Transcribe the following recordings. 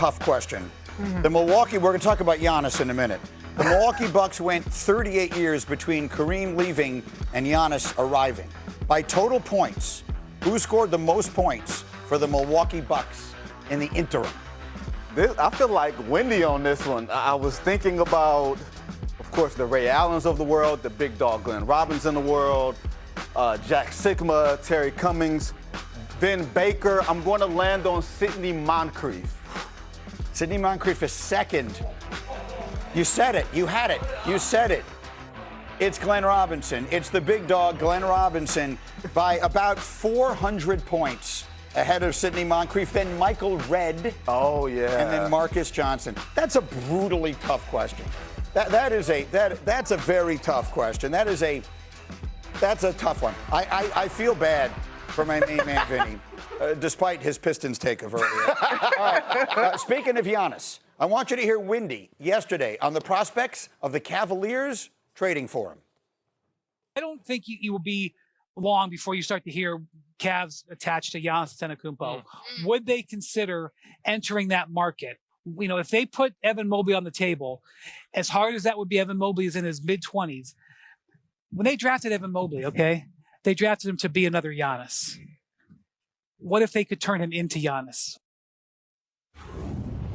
tough question. We're going to talk about Giannis in a minute. The Milwaukee Bucks went 38 years between Kareem leaving and Giannis arriving. By total points, who scored the most points for the Milwaukee Bucks in the interim? I feel like Wendy on this one. I was thinking about, of course, the Ray Allens of the world, the big dog Glenn Robinson of the world, Jack Sigma, Terry Cummings, Vin Baker. I'm going to land on Sidney Moncrief. Sidney Moncrief is second. You said it. You had it. You said it. It's Glenn Robinson. It's the big dog, Glenn Robinson, by about 400 points ahead of Sidney Moncrief, then Michael Redd. Oh, yeah. And then Marcus Johnson. That's a brutally tough question. That's a very tough question. That's a tough one. I feel bad for my main man, Vinny, despite his Pistons take of earlier. All right. Speaking of Giannis, I want you to hear Windy yesterday on the prospects of the Cavaliers trading for him. I don't think you will be long before you start to hear Cavs attached to Giannis Antetokounmpo. Would they consider entering that market? You know, if they put Evan Mobley on the table, as hard as that would be, Evan Mobley is in his mid-20s. When they drafted Evan Mobley, okay, they drafted him to be another Giannis. What if they could turn him into Giannis?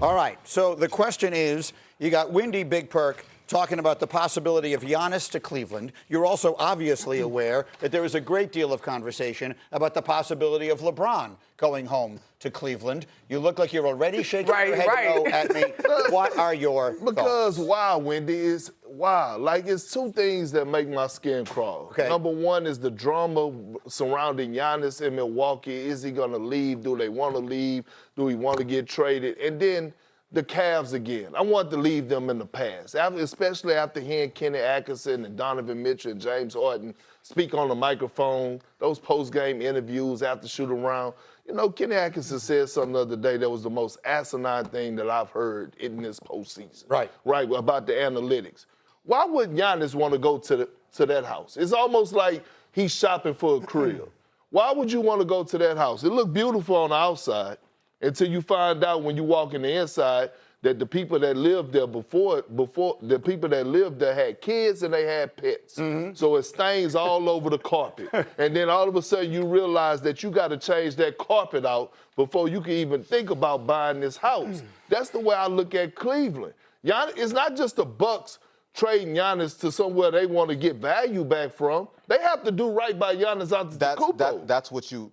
All right, so the question is, you got Windy, Big Perk, talking about the possibility of Giannis to Cleveland. You're also obviously aware that there is a great deal of conversation about the possibility of LeBron going home to Cleveland. You look like you're already shaking your head no at me. What are your Because thoughts? wow, Wendy, is wow. Like, it's two things that make my skin crawl. Okay. Number one is the drama surrounding Giannis in Milwaukee. Is he going to leave? Do they want to leave? Do he want to get traded? And then the Cavs again. I want to leave them in the past, especially after hearing Kenny Atkinson and Donovan Mitchell and James Harden speak on the microphone, those post-game interviews after shoot-around. You know, Kenny Atkinson said something the other day that was the most asinine thing that I've heard in this postseason. Right, about the analytics. Why would Giannis want to go to that house? It's almost like he's shopping for a crib. Why would you want to go to that house? It looked beautiful on the outside, until you find out when you walk in the inside that the people that lived there before the people that lived there had kids and they had pets. So it stains all over the carpet. And then all of a sudden you realize that you got to change that carpet out before you can even think about buying this house. That's the way I look at Cleveland. Giannis, it's not just the Bucks trading Giannis to somewhere they want to get value back from. They have to do right by Giannis Antetokounmpo.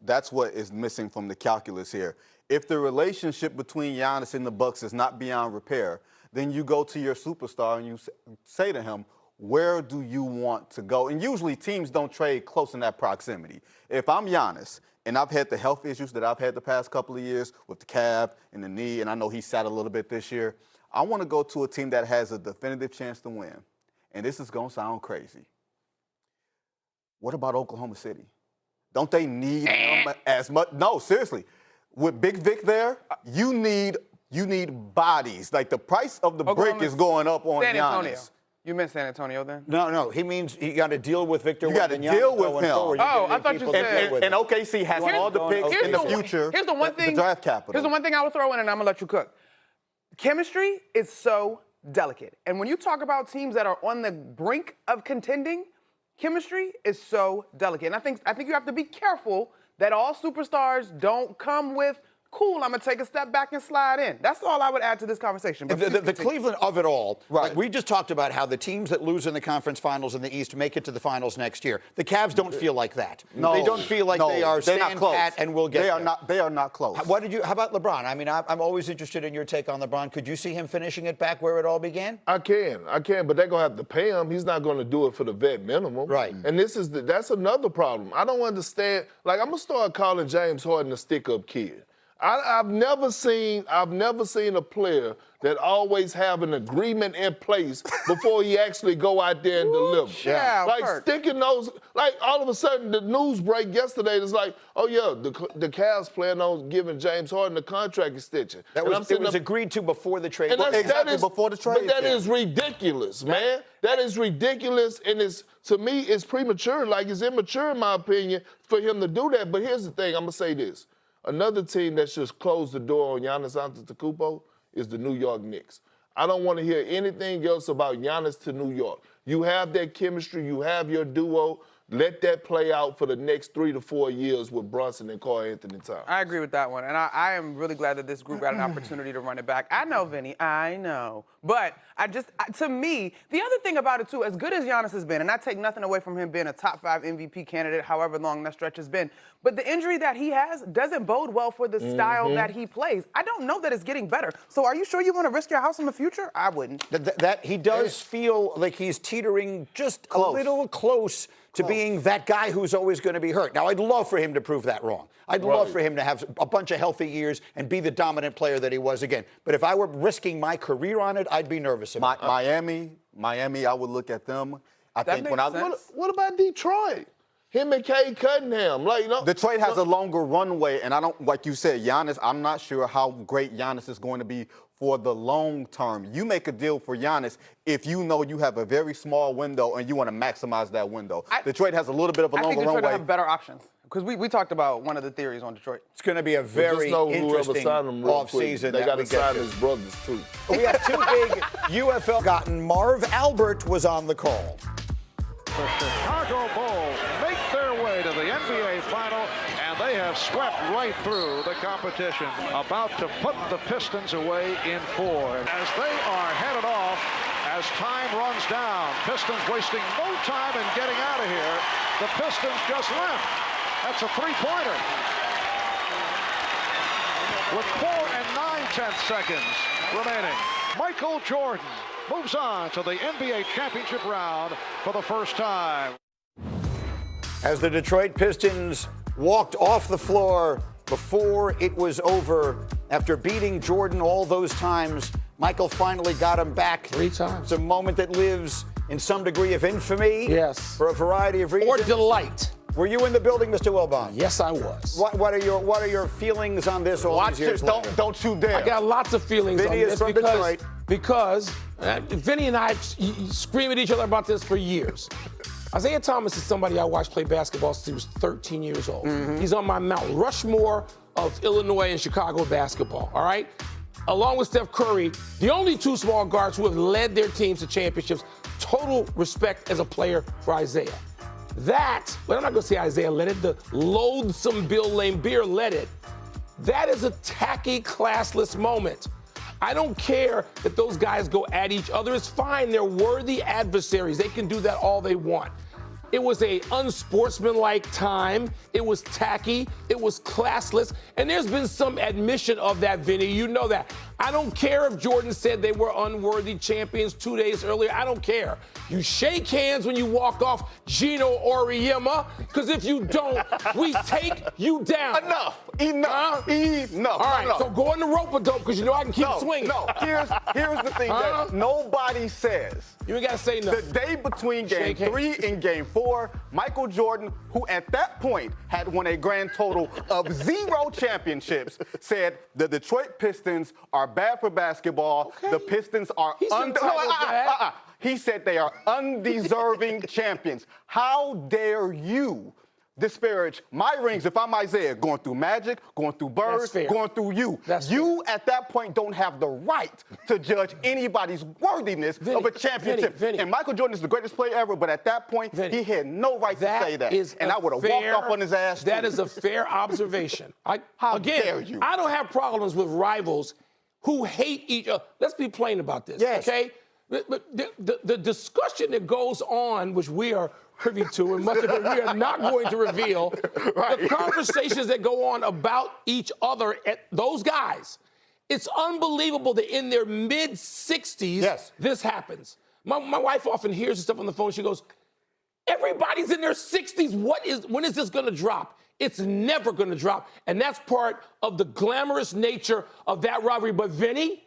That's what is missing from the calculus here. If the relationship between Giannis and the Bucks is not beyond repair, then you go to your superstar and you say to him, where do you want to go? And usually teams don't trade close in that proximity. If I'm Giannis and I've had the health issues that I've had the past couple of years with the calf and the knee, and I know he sat a little bit this year, I want to go to a team that has a definitive chance to win. And this is going to sound crazy. What about Oklahoma City? Don't they need him as much? No, seriously. With Big Vic there, you need bodies. Like, the price of the brick is going up on San Antonio. Giannis. You meant San Antonio then? No. He means you got to deal with Victor. You got to deal with him. Oh, I thought you said. And OKC has all the picks in the future. Here's the one thing. The draft capital. Here's the one thing I would throw in, and I'm gonna let you cook. Chemistry is so delicate, and when you talk about teams that are on the brink of contending, chemistry is so delicate. And I think you have to be careful that all superstars don't come with, cool, I'm going to take a step back and slide in. That's all I would add to this conversation. But the Cleveland of it all, right? Like, we just talked about how the teams that lose in the conference finals in the East make it to the finals next year. The Cavs don't feel like that. No, they don't feel like they are stand pat and will get there. They are not close. How about LeBron? I mean, I'm always interested in your take on LeBron. Could you see him finishing it back where it all began? I can, but they're going to have to pay him. He's not going to do it for the vet minimum. Right. And that's another problem. I don't understand. Like, I'm going to start calling James Harden a stick-up kid. I've never seen a player that always have an agreement in place before he actually go out there and deliver. Yeah, like Perk. sticking those, like all of a sudden the news break yesterday is like, oh yeah, the Cavs plan on giving James Harden a contract extension. It was agreed to before the trade. Before the trade. But that is ridiculous, man. That is ridiculous, and to me it's premature. Like, it's immature in my opinion for him to do that. But here's the thing, I'm gonna say this. Another team that's just closed the door on Giannis Antetokounmpo is the New York Knicks. I don't want to hear anything else about Giannis to New York. You have that chemistry. You have your duo. Let that play out for the next 3 to 4 years with Brunson and Karl-Anthony Towns. I agree with that one, and I am really glad that this group got an opportunity to run it back. I know, Vinny, I know. But to me, the other thing about it, too, as good as Giannis has been, and I take nothing away from him being a top 5 MVP candidate, however long that stretch has been, but the injury that he has doesn't bode well for the style that he plays. I don't know that it's getting better. So are you sure you want to risk your house in the future? I wouldn't. That he does feel like he's teetering just a little close to being that guy who's always going to be hurt. Now, I'd love for him to prove that wrong. I'd love for him to have a bunch of healthy years and be the dominant player that he was again. But if I were risking my career on it, I'd be nervous about it. Miami, I would look at them. I think when What about Detroit? Him and Cade Cunningham. Detroit has a longer runway, and I don't, like you said, Giannis, I'm not sure how great Giannis is going to be for the long term. You make a deal for Giannis if you know you have a very small window and you want to maximize that window. Detroit has a little bit of a longer runway. I think Detroit have better options. Because we talked about one of the theories on Detroit. It's going to be a very interesting offseason. They got to sign his brothers, too. We have two big UFL gotten. Marv Albert was on the call. The Chicago Bulls make their way to the NBA Final, and they have swept right through the competition. About to put the Pistons away in 4. As they are headed off, as time runs down, Pistons wasting no time in getting out of here. The Pistons just left. That's a three-pointer. With 4 9/10 seconds remaining, Michael Jordan moves on to the NBA championship round for the first time. As the Detroit Pistons walked off the floor before it was over, after beating Jordan all those times, Michael finally got him back. 3 times. It's a moment that lives in some degree of infamy. Yes. For a variety of reasons. Or delight. Were you in the building, Mr. Wilbon? Yes, I was. What are your feelings on this all these years later? Don't you dare. I got lots of feelings Vinny on is this from Detroit. because Vinny and I scream at each other about this for years. Isaiah Thomas is somebody I watched play basketball since he was 13 years old. He's on my Mount Rushmore of Illinois and Chicago basketball, all right? Along with Steph Curry, the only 2 small guards who have led their teams to championships. Total respect as a player for Isaiah. That, but I'm not going to say Isaiah led it, the loathsome Bill Laimbeer led it. That is a tacky, classless moment. I don't care that those guys go at each other. It's fine. They're worthy adversaries. They can do that all they want. It was a unsportsmanlike time. It was tacky. It was classless. And there's been some admission of that, Vinny. You know that. I don't care if Jordan said they were unworthy champions 2 days earlier. I don't care. You shake hands when you walk off Gino Auriemma, because if you don't, we take you down. Enough. All right, so go on the rope-a-dope, because you know I can keep swinging. No, here's the thing that nobody says. You ain't got to say nothing. The day between Game 3 and Game 4, Michael Jordan, who at that point had won a grand total of 0 championships, said the Detroit Pistons are bad for basketball. Okay. The Pistons are He said they are undeserving champions. How dare you disparage my rings if I'm Isaiah, going through Magic, going through Bird, going through you. You, at that point, don't have the right to judge anybody's worthiness of a championship. And Michael Jordan is the greatest player ever, but at that point, he had no right to say that. And I would have walked off on his ass. That is a fair observation. How dare you? I don't have problems with rivals who hate each other. Let's be plain about this, okay? But the discussion that goes on, which we are privy to, and much of it we are not going to reveal, the conversations that go on about each other, those guys, it's unbelievable that in their mid-60s, this happens. My wife often hears this stuff on the phone. She goes, everybody's in their 60s. When is this going to drop? It's never going to drop. And that's part of the glamorous nature of that rivalry. But Vinny,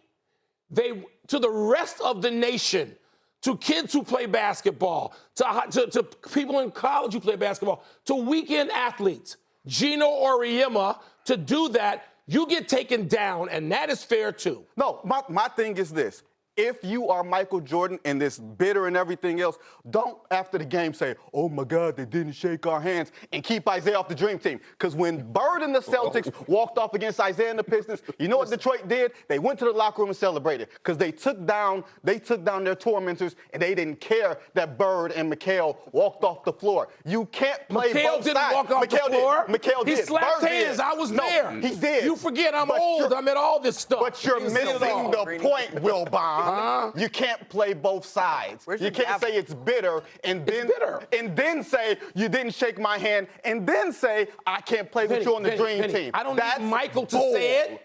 to the rest of the nation, to kids who play basketball, to people in college who play basketball, to weekend athletes, Gino Auriemma, to do that, you get taken down, and that is fair too. No, my thing is this. if you are Michael Jordan and this bitter and everything else, don't after the game say, oh my God, they didn't shake our hands, and keep Isaiah off the dream team. Because when Bird and the Celtics walked off against Isaiah and the Pistons, you know what Detroit did? They went to the locker room and celebrated. Because they took down their tormentors, and they didn't care that Bird and McHale walked off the floor. You can't play McHale both didn't sides. walk off the floor. McHale He did. slapped Bird hands. did. I was No, there. he did. You forget I'm But old. I'm at all this stuff. But you're missing the point, Wilbon. You can't play both sides. Where's You your can't gavel? say it's bitter and bitter. then say you didn't shake my hand and then say I can't play with you on the dream team. I don't That's need Michael to bull. say it.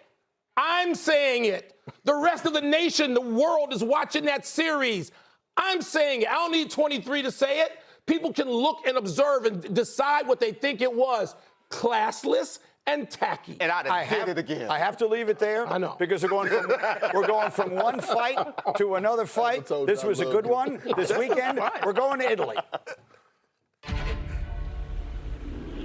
I'm saying it. The rest of the nation, the world is watching that series. I'm saying it. I don't need 23 to say it. People can look and observe and decide what they think it was. Classless and tacky. And I did it again. I have to leave it there. I know. Because we're going from one fight to another fight. told you This I was a love good you. one. This weekend, we're going to Italy.